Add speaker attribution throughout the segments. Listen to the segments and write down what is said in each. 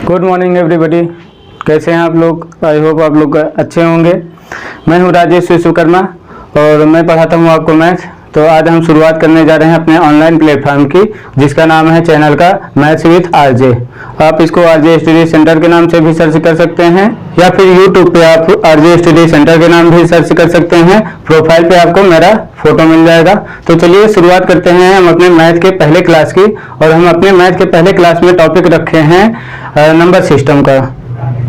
Speaker 1: Good morning everybody. कैसे हैं आप लोग? आई होप आप लोग अच्छे होंगे। मैं हूं राजेश विश्वकर्मा और मैं पढ़ाता हूं आपको मैथ। तो आज हम शुरुआत करने जा रहे हैं अपने ऑनलाइन प्लेटफॉर्म की, जिसका नाम है चैनल का मैथ्स विद आरजे। आप इसको आरजे स्टडी सेंटर के नाम से भी सर्च कर सकते हैं या फिर यूट्यूब पे आप आरजे स्टडी सेंटर के नाम भी सर्च कर सकते हैं। प्रोफाइल पे आपको मेरा फोटो मिल जाएगा। तो चलिए शुरुआत करते हैं हम अपने मैथ के पहले क्लास की। और हम अपने मैथ के पहले क्लास में टॉपिक रखे हैं नंबर सिस्टम का।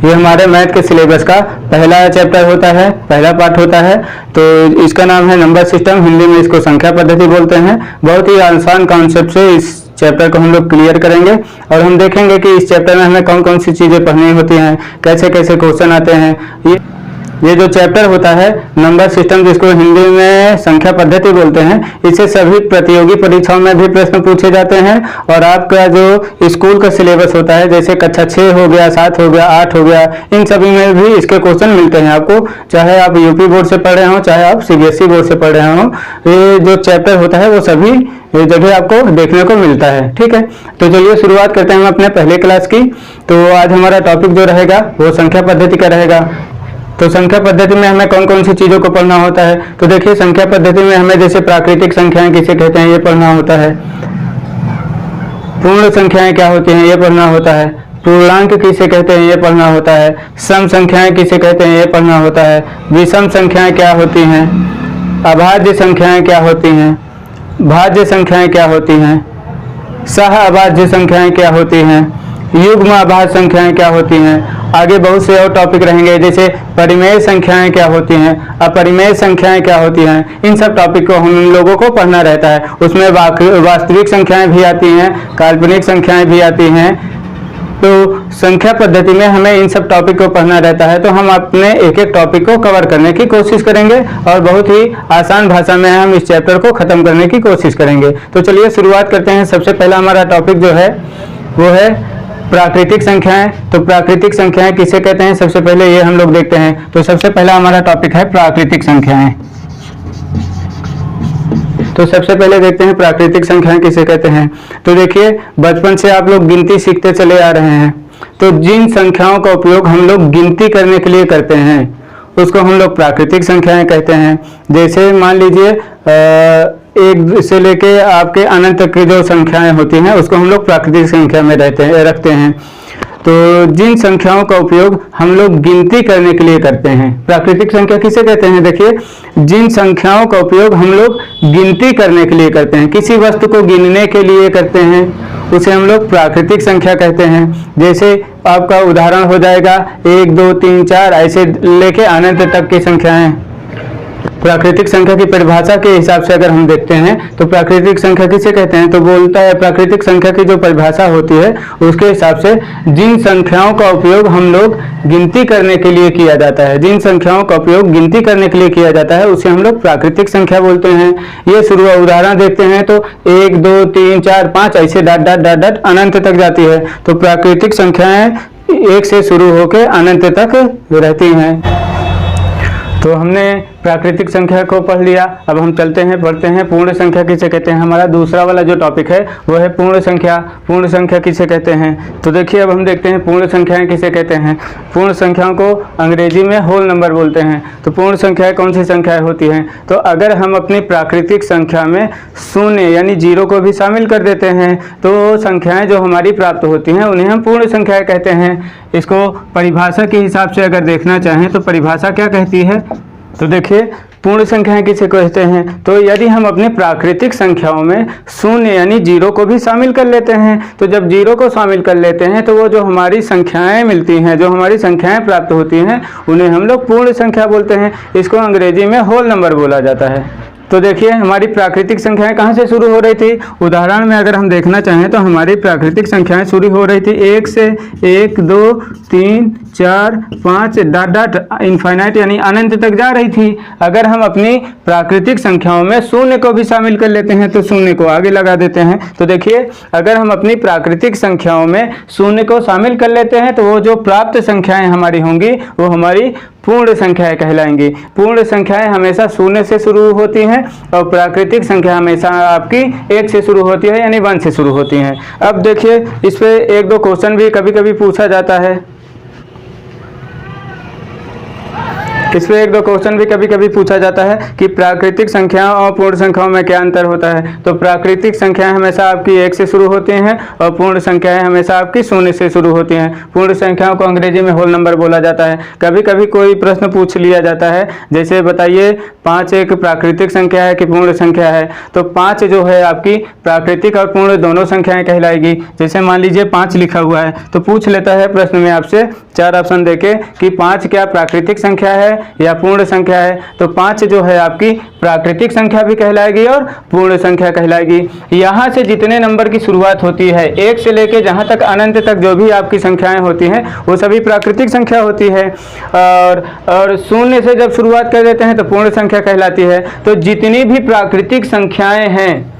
Speaker 1: ये हमारे मैथ के सिलेबस का पहला चैप्टर होता है, पहला पार्ट होता है। तो इसका नाम है नंबर सिस्टम, हिंदी में इसको संख्या पद्धति बोलते हैं। बहुत ही आसान कॉन्सेप्ट से इस चैप्टर को हम लोग क्लियर करेंगे और हम देखेंगे कि इस चैप्टर में हमें कौन कौन सी चीज़ें पढ़नी होती हैं, कैसे कैसे क्वेश्चन आते हैं। ये जो चैप्टर होता है नंबर सिस्टम, जिसको हिंदी में संख्या पद्धति बोलते हैं, इससे सभी प्रतियोगी परीक्षाओं में भी प्रश्न पूछे जाते हैं। और आपका जो स्कूल का सिलेबस होता है, जैसे कक्षा 6 हो गया, 7 हो गया, 8 हो गया, इन सभी में भी इसके क्वेश्चन मिलते हैं आपको, चाहे आप यूपी बोर्ड से पढ़ रहे हो, चाहे आप सीबीएसई बोर्ड से पढ़ रहे हो। ये जो चैप्टर होता है वो सभी जगह आपको देखने को मिलता है। ठीक है, तो चलिए शुरुआत करते हैं हम अपने पहले क्लास की। तो आज हमारा टॉपिक जो रहेगा वो संख्या पद्धति का रहेगा। तो संख्या पद्धति में हमें कौन कौन सी चीज़ों को पढ़ना होता है? तो देखिए, संख्या पद्धति में हमें जैसे प्राकृतिक संख्याएं किसे कहते हैं ये पढ़ना होता है, पूर्ण संख्याएं क्या होती हैं ये पढ़ना होता है, पूर्णांक किसे कहते हैं ये पढ़ना होता है, सम संख्याएं किसे कहते हैं ये पढ़ना होता है, विषम संख्याएं क्या होती हैं, अभाज्य संख्याएं क्या होती हैं, भाज्य संख्याएं क्या होती हैं, सह अभाज्य संख्याएं क्या होती हैं, युग्म अभाज्य संख्याएं क्या होती हैं। आगे बहुत से और टॉपिक रहेंगे, जैसे परिमेय संख्याएं क्या होती हैं, अपरिमेय संख्याएं क्या होती हैं। इन सब टॉपिक को हम लोगों को पढ़ना रहता है। उसमें वास्तविक संख्याएं भी आती हैं, काल्पनिक संख्याएं भी आती हैं। तो संख्या पद्धति में हमें इन सब टॉपिक को पढ़ना रहता है। तो हम अपने एक एक टॉपिक को कवर करने की कोशिश करेंगे और बहुत ही आसान भाषा में हम इस चैप्टर को खत्म करने की कोशिश करेंगे। तो चलिए शुरुआत करते हैं। सबसे पहला हमारा टॉपिक जो है वो है प्राकृतिक संख्याएं। तो प्राकृतिक संख्याएं किसे कहते हैं, सबसे पहले ये हम लोग देखते हैं। तो सबसे पहला हमारा टॉपिक है प्राकृतिक संख्याएं। तो सबसे पहले देखते हैं प्राकृतिक संख्याएं किसे कहते हैं। तो देखिए, बचपन से आप लोग गिनती सीखते चले आ रहे हैं। तो जिन संख्याओं का उपयोग हम लोग गिनती करने के लिए करते हैं उसको हम लोग प्राकृतिक संख्याएं कहते हैं। जैसे मान लीजिए 1 से लेके आपके अनंत तक की जो संख्याएं होती हैं उसको हम लोग प्राकृतिक संख्या में रखते हैं। तो जिन संख्याओं का उपयोग हम लोग गिनती करने के लिए करते हैं, प्राकृतिक संख्या किसे कहते हैं? देखिए, जिन संख्याओं का उपयोग हम लोग गिनती करने के लिए करते हैं, किसी वस्तु को गिनने के लिए करते हैं, उसे हम लोग प्राकृतिक संख्या कहते हैं। जैसे आपका उदाहरण हो जाएगा 1 2 3 4 ऐसे लेके अनंत तक की संख्याएं। प्राकृतिक संख्या की परिभाषा के हिसाब से अगर हम देखते हैं तो प्राकृतिक संख्या किसे कहते हैं? तो बोलता है प्राकृतिक संख्या की जो परिभाषा होती है उसके हिसाब से जिन संख्याओं का उपयोग हम लोग गिनती करने के लिए किया जाता है, जिन संख्याओं का उपयोग गिनती करने के लिए किया जाता है उसे हम लोग प्राकृतिक संख्या बोलते हैं। ये शुरू उदाहरण देखते हैं तो 1 2 3 4 5 ऐसे डॉट डॉट डॉट डॉट अनंत तक जाती है। तो प्राकृतिक संख्याएं 1 से शुरू होकर अनंत तक रहती हैं। तो हमने प्राकृतिक संख्या को पढ़ लिया। अब हम चलते हैं, पढ़ते हैं पूर्ण संख्या किसे कहते हैं। हमारा दूसरा वाला जो टॉपिक है वो है पूर्ण संख्या। पूर्ण संख्या किसे कहते हैं? तो देखिए, अब हम देखते हैं पूर्ण संख्याएं किसे कहते हैं। पूर्ण संख्याओं को अंग्रेजी में होल नंबर बोलते हैं। तो पूर्ण संख्याएं कौन सी संख्याएं होती हैं? तो अगर हम अपनी प्राकृतिक संख्या में शून्य यानी 0 को भी शामिल कर देते हैं तो संख्याएं जो हमारी प्राप्त होती हैं उन्हें हम पूर्ण संख्याएं कहते हैं। इसको परिभाषा के हिसाब से अगर देखना चाहें तो परिभाषा क्या कहती है? तो देखिए, पूर्ण संख्याएं किसे कहते हैं? तो यदि हम अपनी प्राकृतिक संख्याओं में शून्य यानी 0 को भी शामिल कर लेते हैं, तो जब 0 को शामिल कर लेते हैं तो वो जो हमारी संख्याएं मिलती हैं, जो हमारी संख्याएं प्राप्त होती हैं, उन्हें हम लोग पूर्ण संख्या बोलते हैं। इसको अंग्रेजी में होल नंबर बोला जाता है। तो देखिए, हमारी प्राकृतिक संख्याएं कहाँ से शुरू हो रही थी? उदाहरण में अगर हम देखना चाहें तो हमारी प्राकृतिक संख्याएं शुरू हो रही थी 1 से 1 2 3 4 5 डॉट डॉट इनफाइनाइट यानी अनंत तक जा रही थी। अगर हम अपनी प्राकृतिक संख्याओं में शून्य को भी शामिल कर लेते हैं तो शून्य को आगे लगा देते हैं। तो देखिए, अगर हम अपनी प्राकृतिक संख्याओं में शून्य को शामिल कर लेते हैं तो वो जो प्राप्त संख्याएं हमारी होंगी वो हमारी पूर्ण संख्याएं कहलाएंगी। पूर्ण संख्याएं हमेशा शून्य से शुरू होती हैं और प्राकृतिक संख्या हमेशा आपकी 1 से शुरू होती है, यानी 1 से शुरू होती हैं। अब देखिए इस पे 1-2 क्वेश्चन भी कभी कभी पूछा जाता है। इस पे 1-2 क्वेश्चन भी कभी कभी पूछा जाता है कि प्राकृतिक संख्याओं और पूर्ण संख्याओं में क्या अंतर होता है। तो प्राकृतिक संख्याएं हमेशा आपकी 1 से शुरू होती हैं और पूर्ण संख्याएं हमेशा आपकी 0 से शुरू होती हैं। पूर्ण संख्याओं को अंग्रेजी में होल नंबर बोला जाता है। कभी कभी कोई प्रश्न पूछ लिया जाता है, जैसे बताइए 5 एक प्राकृतिक संख्या है कि पूर्ण संख्या है। तो 5 जो है आपकी प्राकृतिक और पूर्ण दोनों संख्याएं कहलाएगी। जैसे मान लीजिए 5 लिखा हुआ है तो पूछ लेता है प्रश्न में आपसे 4 ऑप्शन देके कि 5 क्या प्राकृतिक संख्या है या पूर्ण संख्या है। तो 5 जो है आपकी प्राकृतिक संख्या भी कहलाएगी और पूर्ण संख्या कहलाएगी। यहाँ से जितने नंबर की शुरुआत होती है 1 से लेके जहाँ तक अनंत तक जो भी आपकी संख्याएं होती हैं वो सभी प्राकृतिक संख्या होती है। और 0 से जब शुरुआत कर देते हैं तो पूर्ण संख्या कहलाती है। तो जितनी भी प्राकृतिक संख्याएं हैं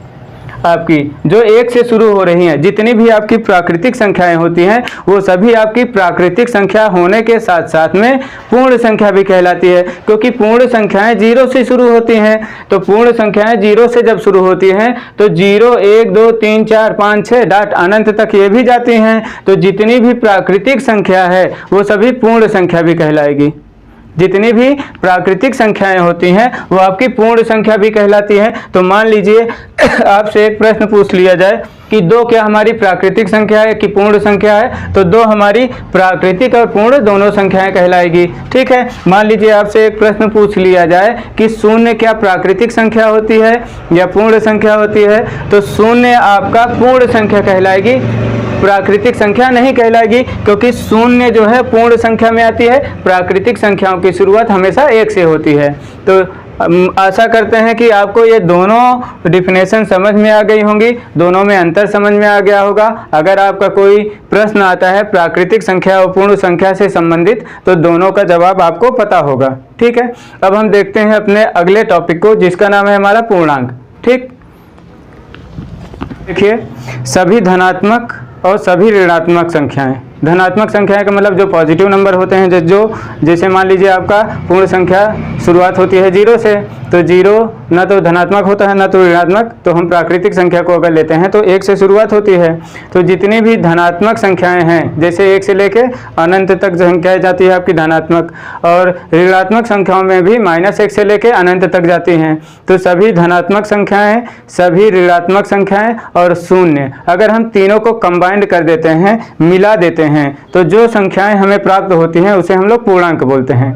Speaker 1: आपकी जो 1 से शुरू हो रही हैं, जितनी भी आपकी प्राकृतिक संख्याएं होती हैं वो सभी आपकी प्राकृतिक संख्या होने के साथ साथ में पूर्ण संख्या भी कहलाती है, क्योंकि पूर्ण संख्याएं 0 से शुरू होती हैं। तो पूर्ण संख्याएं 0 से जब शुरू होती हैं तो 0, 1, 2, 3, 4, 5, 6 डाट अनंत तक ये भी जाती हैं। तो जितनी भी प्राकृतिक संख्या है वो सभी पूर्ण संख्या भी कहलाएगी। जितनी भी प्राकृतिक संख्याएं होती हैं वो आपकी पूर्ण संख्या भी कहलाती है। तो मान लीजिए आपसे एक प्रश्न पूछ लिया जाए कि 2 क्या हमारी प्राकृतिक संख्या है कि पूर्ण संख्या है। तो 2 हमारी प्राकृतिक और पूर्ण दोनों संख्याएं कहलाएगी। ठीक है, मान लीजिए आपसे एक प्रश्न पूछ लिया जाए कि 0 क्या प्राकृतिक संख्या होती है या पूर्ण संख्या होती है। तो 0 आपका पूर्ण संख्या कहलाएगी, प्राकृतिक संख्या नहीं कहलाएगी, क्योंकि 0 जो है पूर्ण संख्या में आती है। प्राकृतिक संख्याओं की शुरुआत हमेशा 1 से होती है। तो आशा करते हैं कि आपको ये दोनों डिफिनेशन समझ में आ गई होंगी, दोनों में अंतर समझ में आ गया होगा। अगर आपका कोई प्रश्न आता है प्राकृतिक संख्या और पूर्ण संख्या से संबंधित तो दोनों का जवाब आपको पता होगा। ठीक है, अब हम देखते हैं अपने अगले टॉपिक को, जिसका नाम है हमारा पूर्णांक। ठीक, देखिए सभी धनात्मक और सभी ऋणात्मक संख्याएं। धनात्मक संख्याएं का मतलब जो पॉजिटिव नंबर होते हैं, जैसे मान लीजिए आपका पूर्ण संख्या शुरुआत होती है 0 से, तो 0 ना तो धनात्मक होता है ना तो ऋणात्मक। तो हम प्राकृतिक संख्या को अगर लेते हैं तो 1 से शुरुआत होती है। तो जितनी भी धनात्मक संख्याएं हैं, जैसे 1 से लेके अनंत तक संख्याएं जाती है आपकी धनात्मक, और ऋणात्मक संख्याओं में भी -1 से लेके अनंत तक जाती हैं। तो सभी धनात्मक संख्याएं, सभी ऋणात्मक संख्याएं और 0 अगर हम तीनों को कंबाइंड कर देते हैं, मिला देते हैं, तो जो संख्याएं हमें प्राप्त होती हैं उसे हम लोग पूर्णांक बोलते हैं।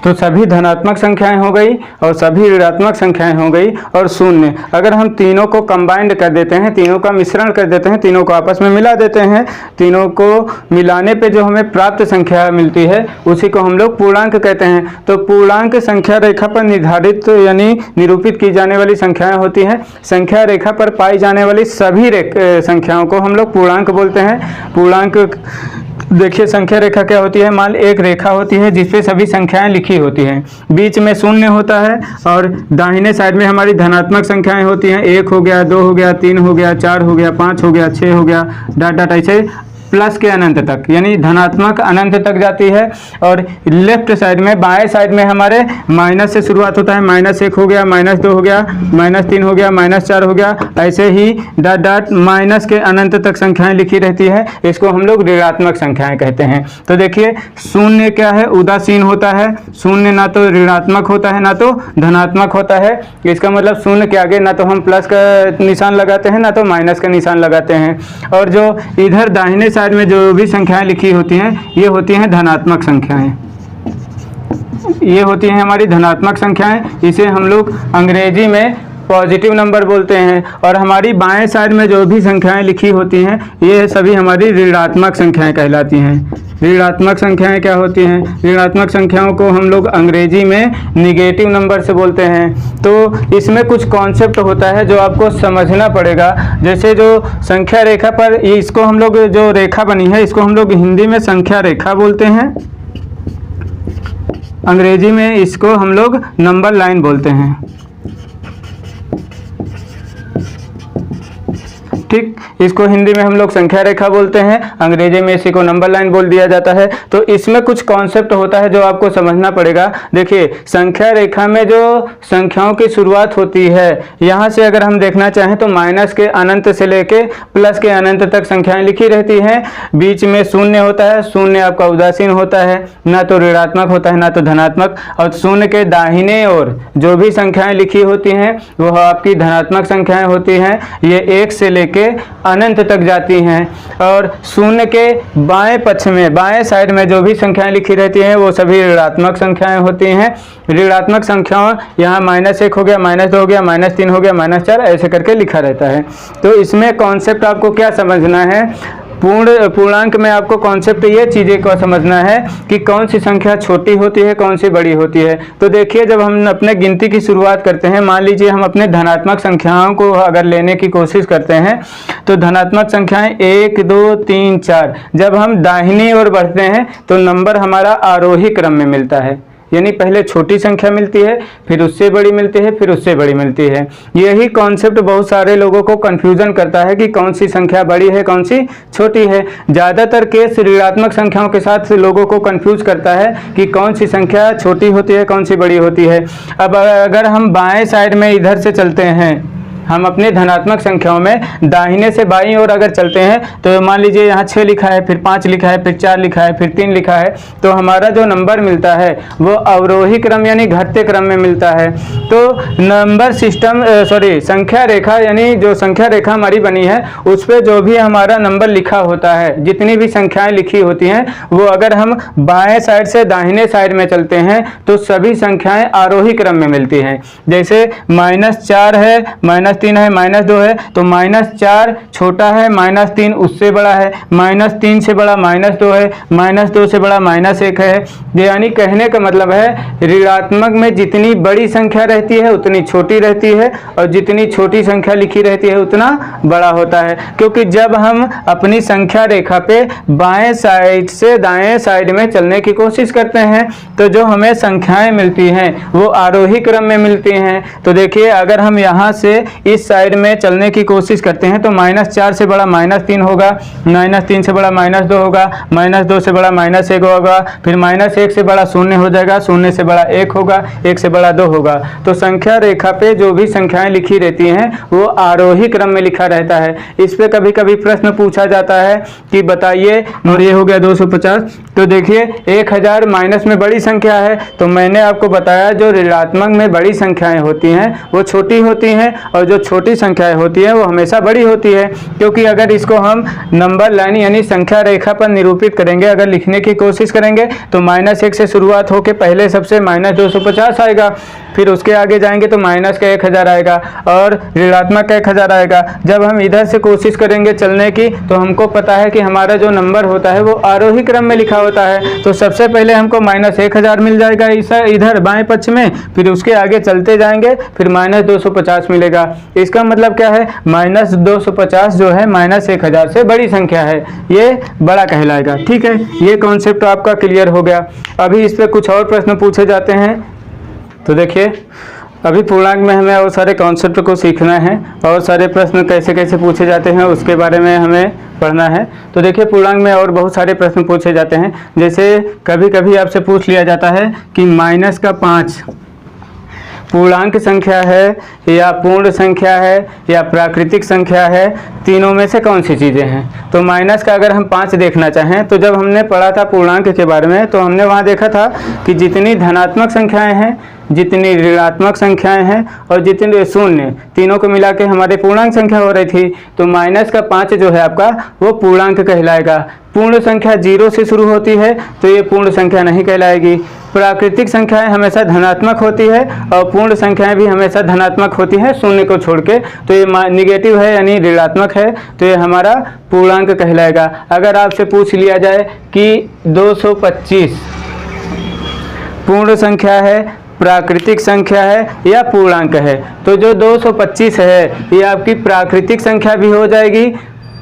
Speaker 1: तो सभी धनात्मक संख्याएं हो गई और सभी ऋणात्मक संख्याएं हो गई और 0 अगर हम तीनों को कंबाइंड कर देते हैं, तीनों का मिश्रण कर देते हैं, तीनों को आपस में मिला देते हैं, तीनों को मिलाने पे जो हमें प्राप्त संख्या मिलती है उसी को हम लोग पूर्णांक कहते हैं। तो पूर्णांक संख्या रेखा पर निर्धारित यानी निरूपित की जाने वाली संख्याएं होती हैं। संख्या रेखा पर पाई जाने वाली सभी संख्याओं को हम लोग पूर्णांक बोलते हैं। पूर्णांक देखिए संख्या रेखा क्या होती है। मान एक रेखा होती है जिसपे सभी संख्याएं लिखी होती हैं, बीच में 0 होता है और दाहिने साइड में हमारी धनात्मक संख्याएं होती हैं। 1 हो गया, 2 हो गया, 3 हो गया, 4 हो गया, 5 हो गया, 6 हो गया, डाट डाट ऐसे प्लस के अनंत तक, यानी धनात्मक अनंत तक जाती है। और लेफ्ट साइड में, बाएं साइड में हमारे माइनस से शुरुआत होता है। -1 हो गया, -2 हो गया, -3 हो गया, -4 हो गया, ऐसे ही डाट डाट माइनस के अनंत तक संख्याएं लिखी रहती है। इसको हम लोग ऋणात्मक संख्याएं कहते हैं। तो देखिए 0 क्या है, उदासीन होता है। 0 ना तो ऋणात्मक होता है ना तो धनात्मक होता है। इसका मतलब 0 के आगे ना तो हम प्लस का निशान लगाते हैं ना तो माइनस का निशान लगाते हैं। और जो इधर दाहिने साइड में जो भी संख्याएं लिखी होती हैं ये होती हैं धनात्मक संख्याएं। ये होती हैं हमारी धनात्मक संख्याएं। इसे हम लोग अंग्रेजी में पॉजिटिव नंबर बोलते हैं। और हमारी बाएं साइड में जो भी संख्याएं लिखी होती हैं ये सभी हमारी ऋणात्मक संख्याएं कहलाती हैं। ऋणात्मक संख्याएं क्या होती हैं? ऋणात्मक संख्याओं को हम लोग अंग्रेजी में निगेटिव नंबर से बोलते हैं। तो इसमें कुछ कॉन्सेप्ट होता है जो आपको समझना पड़ेगा। जैसे जो संख्या रेखा पर इसको हम लोग, जो रेखा बनी है इसको हम लोग हिंदी में संख्या रेखा बोलते हैं, अंग्रेजी में इसको हम लोग नंबर लाइन बोलते हैं। ठीक, इसको हिंदी में हम लोग संख्या रेखा बोलते हैं, अंग्रेजी में इसी को नंबर लाइन बोल दिया जाता है। तो इसमें कुछ कॉन्सेप्ट होता है जो आपको समझना पड़ेगा। देखिए, संख्या रेखा में जो संख्याओं की शुरुआत होती है, यहाँ से अगर हम देखना चाहें तो माइनस के अनंत से लेके प्लस के अनंत तक संख्याएं लिखी रहती हैं। बीच में शून्य होता है, शून्य आपका उदासीन होता है, ना तो ऋणात्मक होता है ना तो धनात्मक। और शून्य के दाहिने ओर जो भी संख्याएं लिखी होती हैं वह आपकी धनात्मक संख्याएं होती हैं। ये 1 से लेके अनंत तक जाती हैं। और शून्य के बाएं पक्ष में, बाएं साइड में जो भी संख्याएं लिखी रहती हैं वो सभी ऋणात्मक संख्याएं होती हैं। ऋणात्मक संख्याओं यहाँ -1 हो गया, -2 हो गया, -3 हो गया, -4 ऐसे करके लिखा रहता है। तो इसमें कॉन्सेप्ट आपको क्या समझना है, पूर्णांक में आपको कॉन्सेप्ट ये चीज़ें को समझना है कि कौन सी संख्या छोटी होती है, कौन सी बड़ी होती है। तो देखिए, जब हम अपने गिनती की शुरुआत करते हैं, मान लीजिए हम अपने धनात्मक संख्याओं को अगर लेने की कोशिश करते हैं तो धनात्मक संख्याएं 1 2 3 4, जब हम दाहिनी ओर बढ़ते हैं तो नंबर हमारा आरोही क्रम में मिलता है, यानी पहले छोटी संख्या मिलती है, फिर उससे बड़ी मिलती है, फिर उससे बड़ी मिलती है। यही कॉन्सेप्ट बहुत सारे लोगों को कंफ्यूजन करता है कि कौन सी संख्या बड़ी है, कौन सी छोटी है। ज़्यादातर केस ऋणात्मक संख्याओं के साथ लोगों को कंफ्यूज करता है कि कौन सी संख्या छोटी होती है, कौन सी बड़ी होती है। अब अगर हम बाएं साइड में इधर से चलते हैं, हम अपने धनात्मक संख्याओं में दाहिने से बाईं ओर अगर चलते हैं तो मान लीजिए यहाँ 6 लिखा है, फिर 5 लिखा है, फिर 4 लिखा है, फिर 3 लिखा है, तो हमारा जो नंबर मिलता है वो अवरोही क्रम यानी घटते क्रम में मिलता है। तो नंबर सिस्टम संख्या रेखा, यानी जो संख्या रेखा हमारी बनी है उस पर जो भी हमारा नंबर लिखा होता है, जितनी भी संख्याएं लिखी होती हैं, वो अगर हम बाएं साइड से दाहिने साइड में चलते हैं तो सभी संख्याएं आरोही क्रम में मिलती हैं। जैसे -4 है, -3 है, -2 है, तो -4 छोटा है, -3 उससे बड़ा है, -3 से बड़ा -2 है, -2 से बड़ा -1 है। यानी कहने का मतलब है ऋणात्मक में जितनी बड़ी संख्या रहती है उतनी छोटी रहती है, और जितनी छोटी संख्या लिखी रहती है उतना बड़ा होता है। क्योंकि जब हम अपनी संख्या रेखा पे बाएं साइड से दाएं साइड में चलने की कोशिश करते हैं तो जो हमें संख्याएं मिलती हैं वो आरोही क्रम में मिलती हैं। तो देखिए, अगर हम यहाँ से इस साइड में चलने की कोशिश करते हैं तो -4 से बड़ा -3 होगा, -3 से बड़ा -2 होगा, -2 से बड़ा -1 होगा, फिर -1 से बड़ा 0 हो जाएगा, 0 से बड़ा 1 होगा, 1 से बड़ा 2 होगा। तो संख्या रेखा पे जो भी संख्याएं लिखी रहती हैं वो आरोही क्रम में लिखा रहता है। इस पे कभी कभी प्रश्न पूछा जाता है कि बताइए, और ये हो गया 250। तो देखिए, 1000 माइनस में बड़ी संख्या है, तो मैंने आपको बताया जो ऋणात्मक में बड़ी संख्याएं होती हैं वो छोटी होती हैं, और जो छोटी संख्याएं होती हैं वो हमेशा बड़ी होती है। क्योंकि अगर इसको हम नंबर लाइन यानी संख्या रेखा पर निरूपित करेंगे, अगर लिखने की कोशिश करेंगे तो -1 से शुरुआत होकर पहले सबसे -250 आएगा, फिर उसके आगे जाएंगे तो माइनस का 1000 आएगा और ऋणात्मक का 1000 आएगा। जब हम इधर से कोशिश करेंगे चलने की तो हमको पता है कि हमारा जो नंबर होता है वो आरोही क्रम में लिखा होता है। तो सबसे पहले हमको -1000 मिल जाएगा इधर बाएं पक्ष में, फिर उसके आगे चलते जाएंगे, फिर -250 मिलेगा। इसका मतलब क्या है, -250 जो है -1000 से बड़ी संख्या है, ये बड़ा कहलाएगा। ठीक है, ये कॉन्सेप्ट आपका क्लियर हो गया। अभी इस पर कुछ और प्रश्न पूछे जाते हैं। तो देखिए, अभी पूर्णांक में हमें और सारे कॉन्सेप्ट को सीखना है और सारे प्रश्न कैसे कैसे पूछे जाते हैं उसके बारे में हमें पढ़ना है। तो देखिए, पूर्णांक में और बहुत सारे प्रश्न पूछे जाते हैं। जैसे कभी कभी आपसे पूछ लिया जाता है कि -5 पूर्णांक संख्या है या पूर्ण संख्या है या प्राकृतिक संख्या है, तीनों में से कौन सी चीज़ें हैं। तो माइनस का अगर हम 5 देखना चाहें तो जब हमने पढ़ा था पूर्णांक के बारे में तो हमने वहाँ देखा था कि जितनी धनात्मक संख्याएं हैं, जितनी ऋणात्मक संख्याएं हैं और जितने शून्य, तीनों को मिला के हमारे पूर्णांक संख्या हो रही थी। तो -5 जो है आपका वो पूर्णांक कहलाएगा। पूर्ण संख्या 0 से शुरू होती है तो ये पूर्ण संख्या नहीं कहलाएगी। प्राकृतिक संख्याएं हमेशा धनात्मक होती है और पूर्ण संख्याएं भी हमेशा धनात्मक होती हैं शून्य को छोड़ के। तो ये निगेटिव है यानी ऋणात्मक है, तो ये हमारा पूर्णांक कहलाएगा। अगर आपसे पूछ लिया जाए कि 225 पूर्ण संख्या है, प्राकृतिक संख्या है या पूर्णांक है, तो जो 225 है ये आपकी प्राकृतिक संख्या भी हो जाएगी,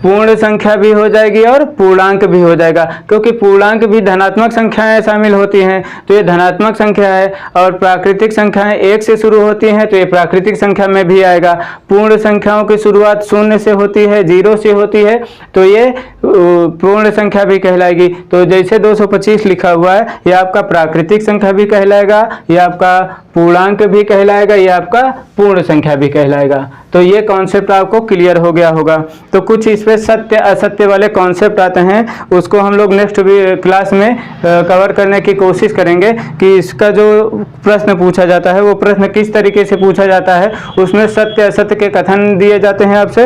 Speaker 1: पूर्ण संख्या भी हो जाएगी और पूर्णांक भी हो जाएगा, क्योंकि पूर्णांक भी धनात्मक संख्याएं शामिल होती हैं, तो ये धनात्मक संख्या है। और प्राकृतिक संख्याएं 1 से शुरू होती हैं, तो ये प्राकृतिक संख्या में भी आएगा। पूर्ण संख्याओं की शुरुआत 0 से होती है, 0 से होती है, तो ये पूर्ण संख्या भी कहलाएगी। तो जैसे 225 लिखा हुआ है, ये आपका प्राकृतिक संख्या भी कहलाएगा, ये आपका पूर्णांक भी कहलाएगा, ये आपका पूर्ण संख्या भी कहलाएगा। तो ये कॉन्सेप्ट आपको क्लियर हो गया होगा। तो कुछ इस पे सत्य असत्य वाले कॉन्सेप्ट आते हैं, उसको हम लोग नेक्स्ट क्लास में कवर करने की कोशिश करेंगे कि इसका जो प्रश्न पूछा जाता है वो प्रश्न किस तरीके से पूछा जाता है, उसमें सत्य असत्य के कथन दिए जाते हैं आपसे।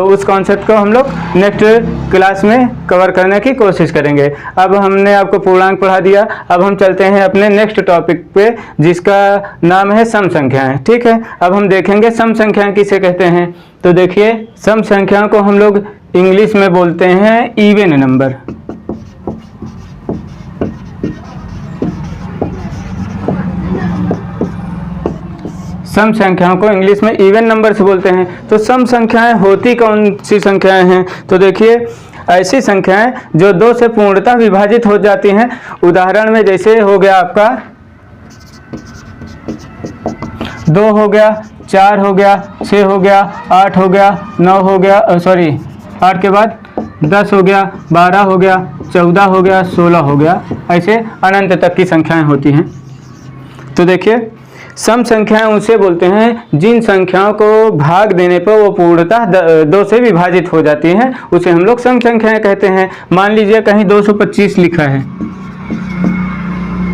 Speaker 1: उस कॉन्सेप्ट को हम लोग नेक्स्ट क्लास में कवर करने की कोशिश करेंगे। अब हमने आपको पूर्णांक पढ़ा दिया, अब हम चलते हैं अपने नेक्स्ट टॉपिक पे, जिसका नाम है सम संख्याएं। ठीक है, अब हम देखेंगे सम संख्याएं किसे कहते हैं। तो देखिए, सम संख्याओं को हम लोग इंग्लिश में बोलते हैं इवन नंबर। सम संख्याओं को इंग्लिश में इवन नंबर से बोलते हैं। तो सम संख्याएं होती कौन सी संख्याएं हैं? तो देखिए, ऐसी संख्याएं जो 2 से पूर्णतः विभाजित हो जाती हैं। उदाहरण में जैसे हो गया आपका 2 हो गया, 4 हो गया, 6 हो गया, 8 हो गया, 9 हो गया, 8 के बाद 10 हो गया, 12 हो गया, 14 हो गया, 16 हो गया, ऐसे अनंत तक की संख्याएं होती हैं। तो देखिए, सम संख्याएं उसे बोलते हैं जिन संख्याओं को भाग देने पर वो पूर्णतः 2 से विभाजित हो जाती हैं, उसे हम लोग सम संख्याएं कहते हैं। मान लीजिए कहीं 225 लिखा है,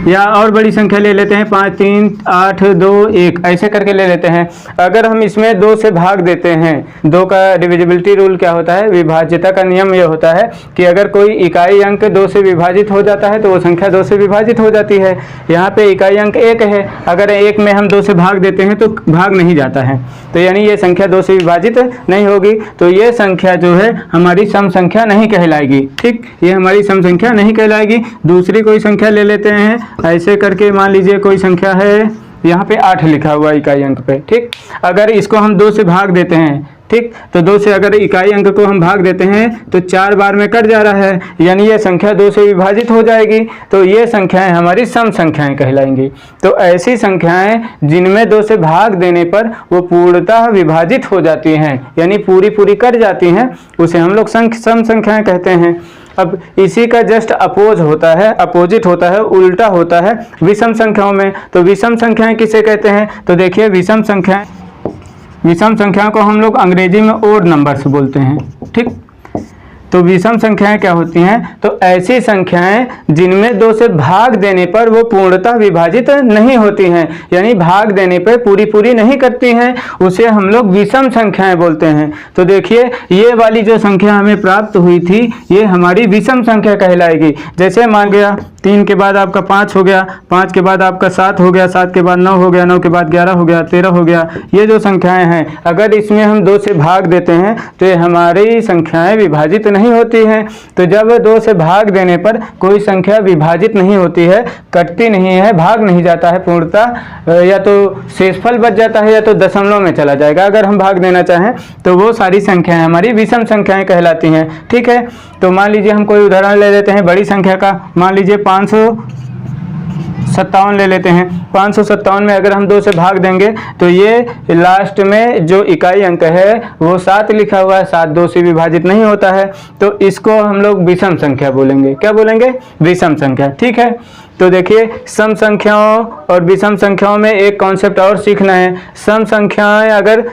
Speaker 1: या और बड़ी संख्या ले लेते हैं 5, 3, 8, 2, 1, ऐसे करके ले लेते हैं। अगर हम इसमें 2 से भाग देते हैं, 2 का डिविजिबिलिटी रूल क्या होता है, विभाज्यता का नियम ये होता है कि अगर कोई इकाई अंक 2 से विभाजित हो जाता है तो वो संख्या 2 से विभाजित हो जाती है। यहाँ पे इकाई अंक 1 है, अगर 1 में हम 2 से भाग देते हैं तो भाग नहीं जाता है, तो यानी ये संख्या 2 से विभाजित नहीं होगी, तो ये संख्या जो है हमारी सम संख्या नहीं कहलाएगी। ठीक, ये हमारी सम संख्या नहीं कहलाएगी। दूसरी कोई संख्या ले लेते हैं, ऐसे करके मान लीजिए कोई संख्या है, यहाँ पे 8 लिखा हुआ इकाई अंक पे। ठीक, अगर इसको हम 2 से भाग देते हैं, ठीक, तो 2 से अगर इकाई अंक को हम भाग देते हैं तो 4 बार में कट जा रहा है, यानी ये संख्या 2 से विभाजित हो जाएगी, तो ये संख्याएं हमारी सम संख्याएं कहलाएंगी। तो ऐसी संख्याएं जिनमें 2 से भाग देने पर वो पूर्णतः विभाजित हो जाती हैं, यानी पूरी पूरी कट जाती हैं, उसे हम लोग सम संख्याएं कहते हैं। अब इसी का जस्ट अपोज होता है, अपोजिट होता है, उल्टा होता है विषम संख्याओं में। तो विषम संख्याएं किसे कहते हैं? तो देखिए, विषम संख्याओं को हम लोग अंग्रेजी में ओड नंबर्स बोलते हैं। ठीक, तो विषम संख्याएं क्या होती हैं? तो ऐसी संख्याएं जिनमें 2 से भाग देने पर वो पूर्णतः विभाजित नहीं होती हैं, यानी भाग देने पर पूरी पूरी नहीं करती हैं, उसे हम लोग विषम संख्याएं बोलते हैं। तो देखिए, ये वाली जो संख्या हमें प्राप्त हुई थी, ये हमारी विषम संख्या कहलाएगी। जैसे मान गया 3 के बाद आपका 5 हो गया, 5 के बाद आपका 7 हो गया, 7 के बाद 9 हो गया, 9 के बाद 11 हो गया, 13 हो गया। ये जो संख्याएं हैं, अगर इसमें हम 2 से भाग देते हैं तो ये हमारी संख्याएं विभाजित नहीं होती हैं। तो जब 2 से भाग देने पर कोई संख्या विभाजित नहीं होती है, कटती नहीं है, भाग नहीं जाता है पूर्णतः, या तो शेषफल बच जाता है या तो दशमलव में चला जाएगा अगर हम भाग देना चाहें, तो वो सारी संख्याएं हमारी विषम संख्याएं कहलाती हैं। ठीक है, तो मान लीजिए हम कोई उदाहरण ले लेते हैं बड़ी संख्या का, मान लीजिए 557 ले लेते हैं। 557 में अगर हम 2 से भाग देंगे तो ये लास्ट में जो इकाई अंक है वो 7 लिखा हुआ है, 7 2 से विभाजित नहीं होता है, तो इसको हम लोग विषम संख्या बोलेंगे। क्या बोलेंगे? विषम संख्या। ठीक है, तो देखिए, सम संख्याओं और विषम संख्याओं में एक कॉन्सेप्ट और सीखना है। सम संख्याएं अगर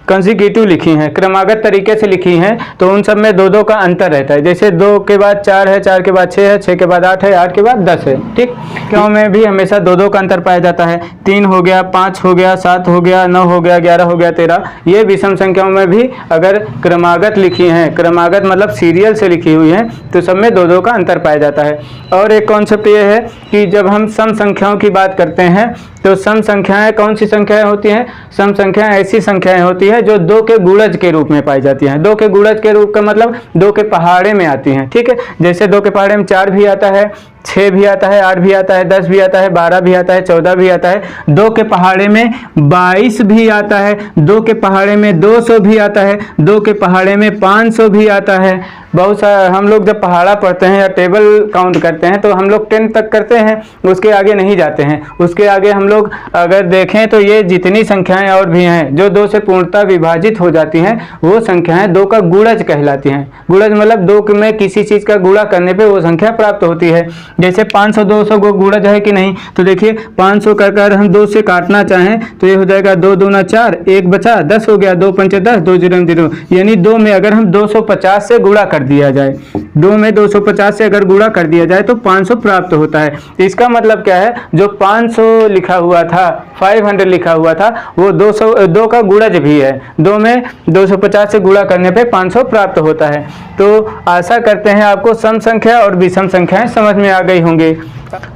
Speaker 1: कंसेक्यूटिव लिखी हैं, क्रमागत तरीके से लिखी हैं, तो उन सब में 2-2 का अंतर रहता है। जैसे 2 के बाद 4 है, 4 के बाद 6 है, 6 के बाद 8 है, 8 के बाद 10 है। ठीक, संख्याओं में भी हमेशा 2-2 का अंतर पाया जाता है। 3 हो गया, 5 हो गया, 7 हो गया, 9 हो गया, 11 हो गया, 13। ये विषम संख्याओं में भी अगर क्रमागत लिखी हैं, क्रमागत मतलब सीरियल से लिखी हुई हैं, तो सब में 2-2 का अंतर पाया जाता है। और एक कॉन्सेप्ट ये है कि जब हम सम संख्याओं की बात करते हैं तो सम संख्याएं कौन सी संख्याएं होती हैं? सम संख्याएं ऐसी संख्याएं होती हैं जो 2 के गुणज के रूप में पाई जाती हैं। 2 के गुणज के रूप का मतलब 2 के पहाड़े में आती हैं। ठीक है, जैसे 2 के पहाड़े में 4 भी आता है, 6 भी आता है, 8 भी आता है, 10 भी आता है, 12 भी आता है, 14 भी आता है, 2 के पहाड़े में 22 भी आता है, 2 के पहाड़े में 200 भी आता है, 2 के पहाड़े में 500 भी आता है। बहुत सारा हम लोग जब पहाड़ा पढ़ते हैं या टेबल काउंट करते हैं तो हम लोग 10 तक करते हैं, उसके आगे नहीं जाते हैं। उसके आगे हम लोग अगर देखें तो ये जितनी संख्याएं और भी हैं जो 2 से पूर्णतः विभाजित हो जाती हैं वो संख्याएं 2 का गुणज कहलाती हैं। गुणज मतलब 2 में किसी चीज़ का गुणा करने पे वो संख्या प्राप्त होती है। जैसे 500 200 को गुणज है कि नहीं, तो देखिए 500 का अगर हम 2 से काटना चाहें तो ये हो जाएगा 2 दूना 4, 1 बचा 10 हो गया, 2 पंचे 10, 2 0 0, यानी 2 में अगर हम 250 से गुणा कर दिया जाए, 2 में 250 से अगर गुणा कर दिया जाए तो 500 प्राप्त होता है। इसका मतलब क्या है, जो 500 लिखा हुआ था, 500 लिखा हुआ था, वो 2 का गुणज भी है। 2 में 250 से गुणा करने पे 500 प्राप्त होता है। तो आशा करते हैं आपको सम संख्या और विषम संख्याएं समझ में आ गई होंगी।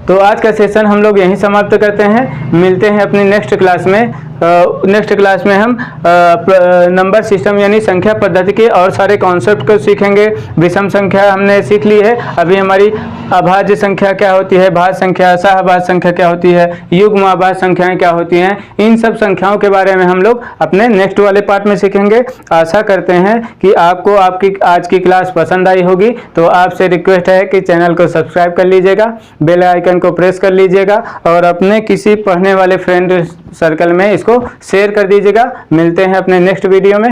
Speaker 1: तो आज का सेशन हम लोग यहीं समाप्त करते हैं। मिलते हैं अपनी नेक्स्ट क्लास में। नेक्स्ट क्लास में हम नंबर सिस्टम यानी संख्या पद्धति के और सारे कॉन्सेप्ट को सीखेंगे। विषम संख्या हमने सीख ली है, अभी हमारी अभाज्य संख्या क्या होती है, भाज्य संख्या, सहभाज्य संख्या क्या होती है, युग्म अभाज्य संख्याएं क्या होती हैं, इन सब संख्याओं के बारे में हम लोग अपने नेक्स्ट वाले पार्ट में सीखेंगे। आशा करते हैं कि आपको आपकी आज की क्लास पसंद आई होगी। तो आपसे रिक्वेस्ट है कि चैनल को सब्सक्राइब कर लीजिएगा, बेल आइकन को प्रेस कर लीजिएगा और अपने किसी पढ़ने वाले फ्रेंड सर्कल में इसको शेयर कर दीजिएगा। मिलते हैं अपने नेक्स्ट वीडियो में।